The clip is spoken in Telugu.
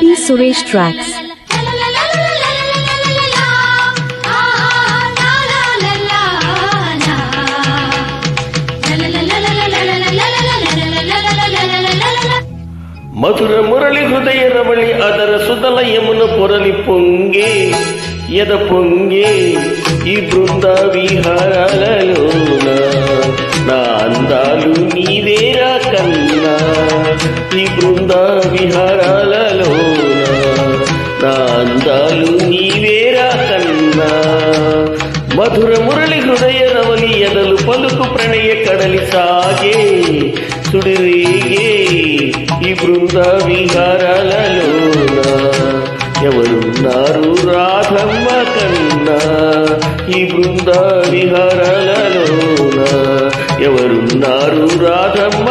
P. Suresh Tracks. మధుర మురళి హృదయ రమళి ಅದರ ಸುದಲ ಯಮುನ పొరలి పొంగే ఎద పొంగే ఈ బృంద విహారాలలోన నా అందాలు నీవేరా కన్నా ఈ బృంద విహారాలలోన నా అందాలు నీవేరా కన్నా మధుర మురళి హృదయ రమలి ఎదలు పలుకు ప్రణయ కడలి సాగే సుడిరేగే ఈ బృంద విహారాలలోన ఎవరున్నారు రాధమ్మ కన్నా ఈ బృంద విహారాలలోన ఎవరున్నారు రాధమ్మ